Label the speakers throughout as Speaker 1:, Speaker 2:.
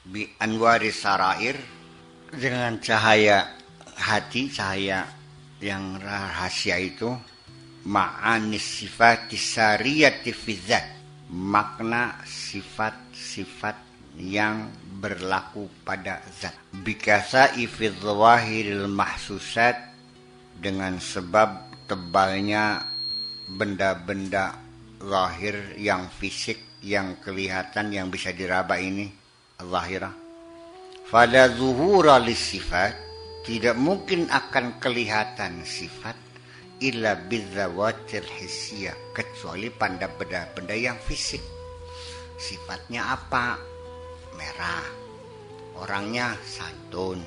Speaker 1: bi anwari sarair, dengan cahaya hati, cahaya yang rahasia itu, ma'anis sifat sariyati fi dzat, makna sifat-sifat yang berlaku pada zat, bikasa fi dzawahiril mahsusat, dengan sebab tebalnya benda-benda zahir yang fisik, yang kelihatan, yang bisa diraba ini zahirah. Fala zuhura lisifat, tidak mungkin akan kelihatan sifat illa bizzawatil hissiyah, kecuali pada benda-benda yang fisik. Sifatnya apa? Merah, orangnya santun.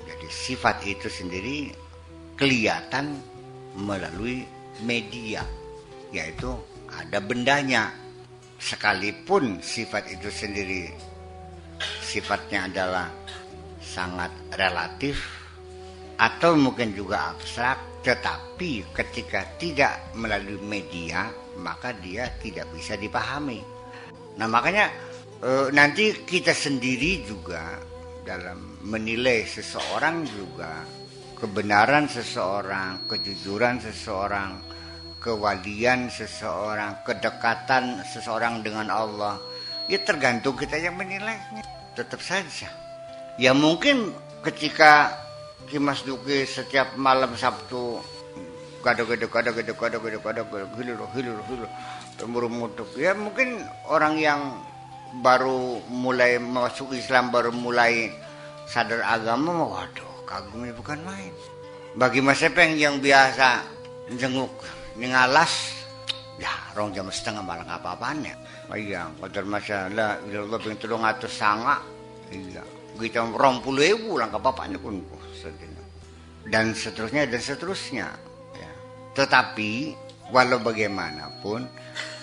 Speaker 1: Jadi sifat itu sendiri kelihatan melalui media, yaitu ada bendanya. Sekalipun sifat itu sendiri sifatnya adalah sangat relatif atau mungkin juga abstrak, tetapi ketika tidak melalui media maka dia tidak bisa dipahami. Nah makanya nanti kita sendiri juga dalam menilai seseorang juga, kebenaran seseorang, kejujuran seseorang, kewalian seseorang, kedekatan seseorang dengan Allah, ya tergantung kita yang menilainya. Tetap saja ya mungkin ketika Kimas Duki setiap malam Sabtu gadok ya mungkin orang yang baru mulai masuk Islam, baru mulai sadar agama, waduh kagumnya bukan main. Bagi Mas Epeng yang biasa jenguk ningalas, ya rong jam setengah malah nggak apa-apaan ya. Iya, kodar masalah ilallah ping 300 sanga. Iya, kita 20.000 lah nggak apa-apaan pun. Dan seterusnya dan seterusnya. Ya. Tetapi walau bagaimanapun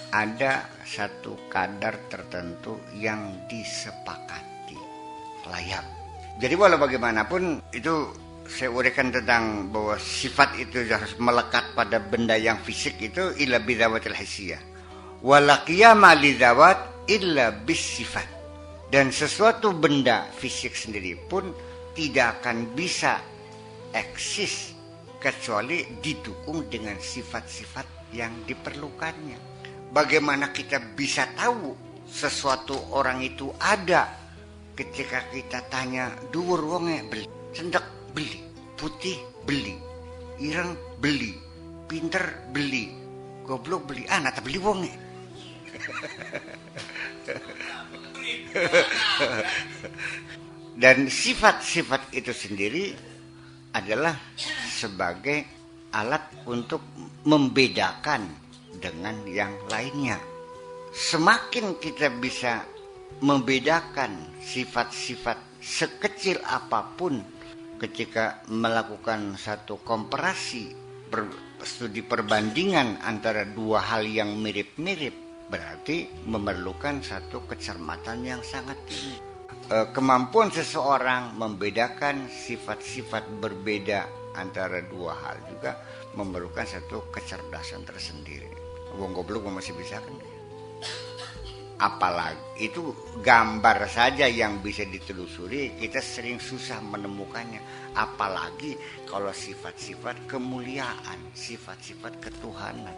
Speaker 1: ada satu kadar tertentu yang disepakati layak. Jadi walau bagaimanapun itu saya uraikan tentang bahwa sifat itu harus melekat pada benda yang fisik itu illa bidzawatil hissiyah. Wala qiyama lidzawat illa bisifat. Dan sesuatu benda fisik sendiri pun tidak akan bisa eksis kecuali didukung dengan sifat-sifat yang diperlukannya. Bagaimana kita bisa tahu sesuatu orang itu ada ketika kita tanya dhuwur wonge beli, cendek beli, putih beli, ireng beli, pinter beli, goblok beli, nata beli wonge. Dan sifat-sifat itu sendiri adalah sebagai alat untuk membedakan dengan yang lainnya. Semakin kita bisa membedakan sifat-sifat sekecil apapun ketika melakukan satu komparasi, studi perbandingan antara dua hal yang mirip-mirip, berarti memerlukan satu kecermatan yang sangat tinggi. Kemampuan seseorang membedakan sifat-sifat berbeda antara dua hal juga memerlukan satu kecerdasan tersendiri. Wong goblok masih bisa kan? Apalagi itu gambar saja yang bisa ditelusuri, kita sering susah menemukannya. Apalagi kalau sifat-sifat kemuliaan, sifat-sifat ketuhanan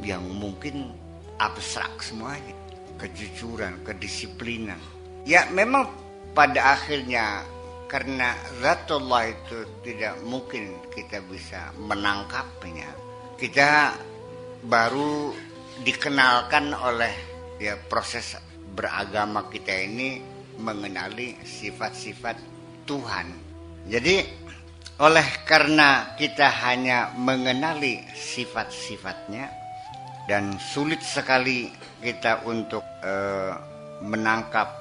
Speaker 1: yang mungkin abstrak semuanya, kejujuran, kedisiplinan. Ya memang pada akhirnya karena zatullah itu tidak mungkin kita bisa menangkapnya, kita baru dikenalkan oleh ya proses beragama kita ini mengenali sifat-sifat Tuhan. Jadi oleh karena kita hanya mengenali sifat-sifatnya dan sulit sekali kita untuk menangkap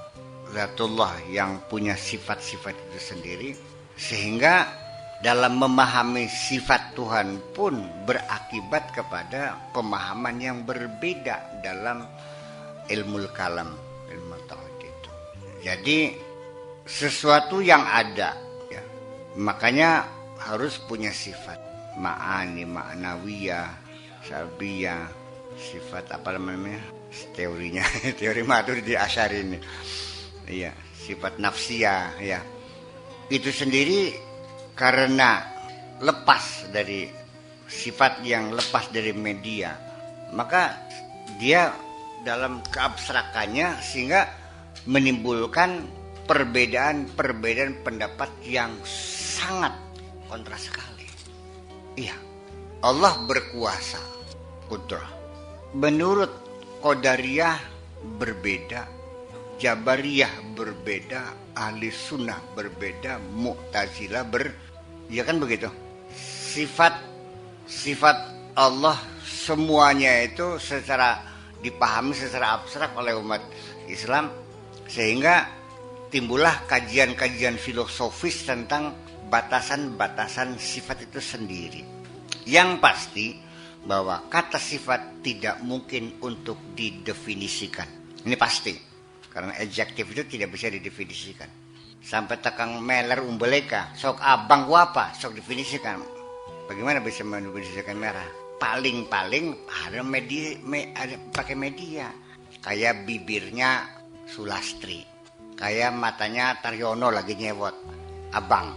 Speaker 1: zatullah yang punya sifat-sifat itu sendiri, sehingga dalam memahami sifat Tuhan pun berakibat kepada pemahaman yang berbeda dalam ilmu kalam, ilmu tauhid itu. Jadi sesuatu yang ada ya, makanya harus punya sifat ma'ani, ma'nawiyah, salbiyah, sifat apa namanya teorinya teori Maturidi Asy'ari ini Iya, sifat nafsia ya. Itu sendiri karena lepas dari sifat yang lepas dari media, maka dia dalam keabstrakannya sehingga menimbulkan perbedaan-perbedaan pendapat yang sangat kontras sekali. Iya, Allah berkuasa, kudrah. Menurut Qadariyah berbeda, Jabariyah berbeda, Ahli Sunnah berbeda, Mu'tazilah ya kan begitu. Sifat Allah semuanya itu secara dipahami secara abstrak oleh umat Islam, sehingga timbullah kajian-kajian filosofis tentang batasan-batasan sifat itu sendiri. Yang pasti bahwa kata sifat tidak mungkin untuk didefinisikan. Ini pasti. Karena adjektif itu tidak bisa didefinisikan. Sampai tekang meler umbeleka, sok abang gua apa, sok definisikan. Bagaimana bisa mendefinisikan merah? Paling-paling ada media, ada pakai media. Kayak bibirnya Sulastri, kayak matanya Taryono lagi nyewot, abang.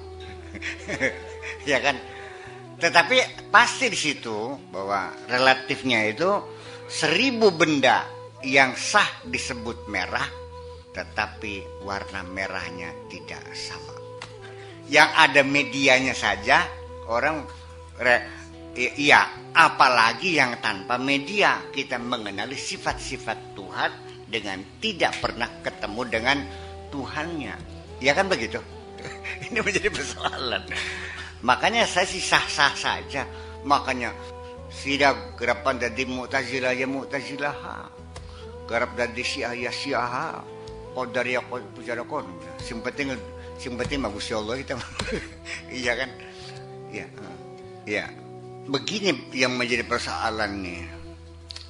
Speaker 1: Ya kan? Tetapi pasti di situ bahwa relatifnya itu 1000 benda yang sah disebut merah, tetapi warna merahnya tidak sama. Yang ada medianya saja orang iya, apalagi yang tanpa media. Kita mengenali sifat-sifat Tuhan dengan tidak pernah ketemu dengan Tuhannya. Ya kan begitu? Ini menjadi persoalan. Makanya saya sih sah-sah saja. Makanya sidak gerapan dari Mu'tazilah ya Mu'tazilah, garap dari Syiah ya Syiah, Qadariyah pucara kon. Sing penting bagus ya Allah kita. Iya kan? Ya. Ya. Begini yang menjadi persoalan nih.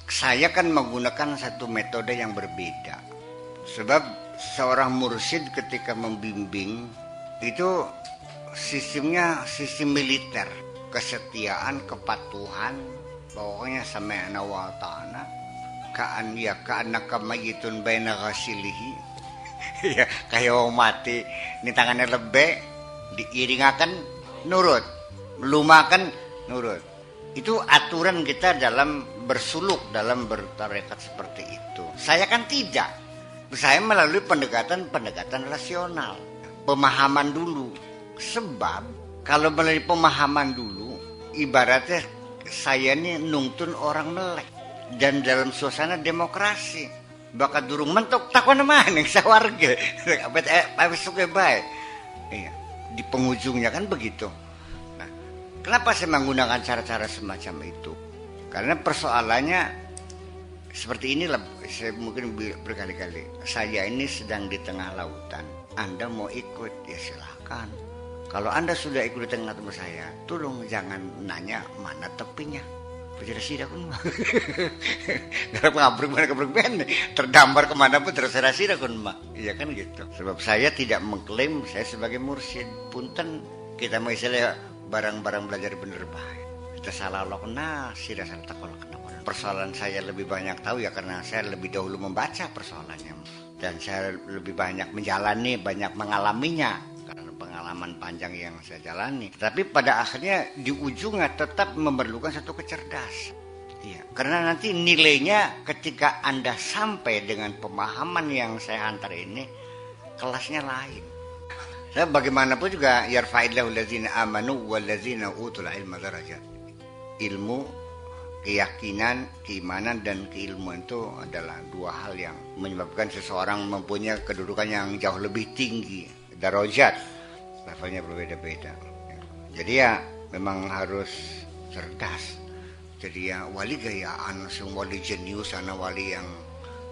Speaker 1: Saya kan menggunakan satu metode yang berbeda. Sebab seorang mursyid ketika membimbing itu sistemnya sistem militer, kesetiaan, kepatuhan, pokoknya sami'na wa ta'ana, ka'annaka mayyitun baina ghasilihi. Ya, kayak orang mati, ini tangannya lebih, diiringakan nurut, melumakan nurut. Itu aturan kita dalam bersuluk, dalam bertarekat seperti itu. Saya kan tidak. Saya melalui pendekatan rasional, pemahaman dulu. Sebab kalau melalui pemahaman dulu, ibaratnya saya ini nungtun orang melek dan dalam suasana demokrasi. Bakal durung mentok takwan mana yang sawarga. Apa suka baik. Iya, di penghujungnya kan begitu. Nah, kenapa saya menggunakan cara-cara semacam itu? Karena persoalannya seperti inilah. Saya mungkin berkali-kali. Saya ini sedang di tengah lautan. Anda mau ikut ya silahkan. Kalau Anda sudah ikut di tengah tempat saya, tolong jangan nanya mana tepinya. Berjelas tidak kun mah. Garap ngabruk mana kebruk ben, terdampar kemana pun terserah tidak kun mah. Iya kan gitu. Sebab saya tidak mengklaim saya sebagai mursyid. Punten kita mau istilah barang-barang belajar bener baik. Kita salah lokna, sira salah takolok kena. Persoalan saya lebih banyak tahu ya karena saya lebih dahulu membaca persoalannya dan saya lebih banyak menjalani, banyak mengalaminya. Pengalaman panjang yang saya jalani, tapi pada akhirnya di ujungnya tetap memerlukan satu kecerdasan. Iya, karena nanti nilainya ketika Anda sampai dengan pemahaman yang saya hantar ini, kelasnya lain. Saya bagaimanapun juga yarfa'illahu allazina amanu wallazina utul ilma darajat. Ilmu, keyakinan, keimanan dan keilmuan itu adalah dua hal yang menyebabkan seseorang mempunyai kedudukan yang jauh lebih tinggi, darajat. Levelnya berbeda-beda. Jadi ya memang harus cerdas. Jadi ya wali gaya sing wali jenius, ana wali yang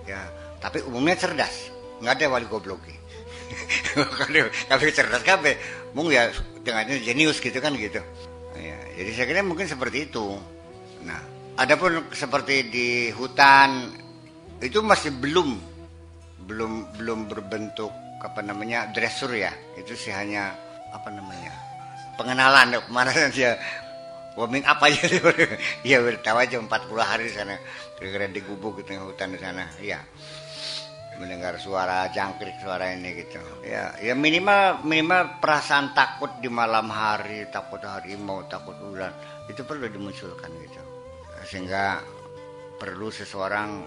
Speaker 1: ya tapi umumnya cerdas. Nggak ada wali goblok. Kalau cerdas kabeh mung ya dengannya jenius gitu kan gitu. Ya, jadi saya kira mungkin seperti itu. Nah, adapun seperti di hutan itu masih belum berbentuk apa namanya dressur ya, itu sih hanya apa namanya pengenalan kemarin dia warming up aja ya tahu aja 40 hari di sana kira-kira di gubuk di tengah hutan di sana ya. mendengar suara jangkrik, suara ini gitu. Ya minimal perasaan takut di malam hari, takut harimau, takut ular itu perlu dimunculkan gitu. Sehingga perlu seseorang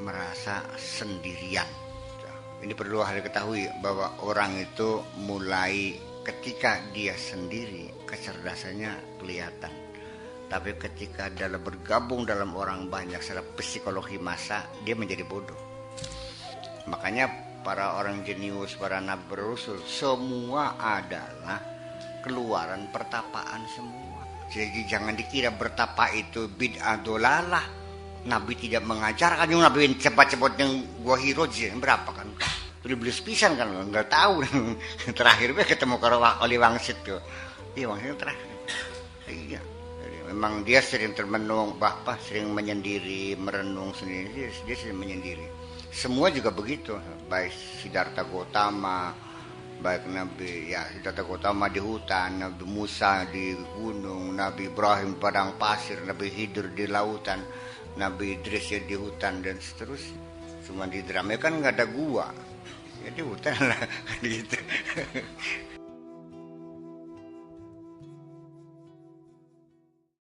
Speaker 1: merasa sendirian. Ini perlu harus diketahui bahwa orang itu mulai ketika dia sendiri kecerdasannya kelihatan. Tapi ketika dalam bergabung dalam orang banyak secara psikologi massa, dia menjadi bodoh. Makanya para orang jenius, para nabi rasul semua adalah keluaran pertapaan semua. Jadi jangan dikira bertapa itu bid'ah dolalah. Nabi tidak mengajarkan yang Nabi cepat-cepat yang gua hiroji berapa kan? Beli sepisan kan nggak tahu. Terakhir gue ketemu karo oleh wangsit tuh. Iya wangsit terakhir. Iya. Jadi, memang dia sering termenung, bahkan sering menyendiri, merenung sendiri. Dia sering menyendiri. Semua juga begitu. Baik Siddhartha Gautama, baik Nabi Siddhartha Gautama di hutan, Nabi Musa di gunung, Nabi Ibrahim di padang pasir, Nabi Khidir di lautan, Nabi Idris ya di hutan dan seterusnya. Cuma di drama kan nggak ada gua, ya di hutan lah gitu.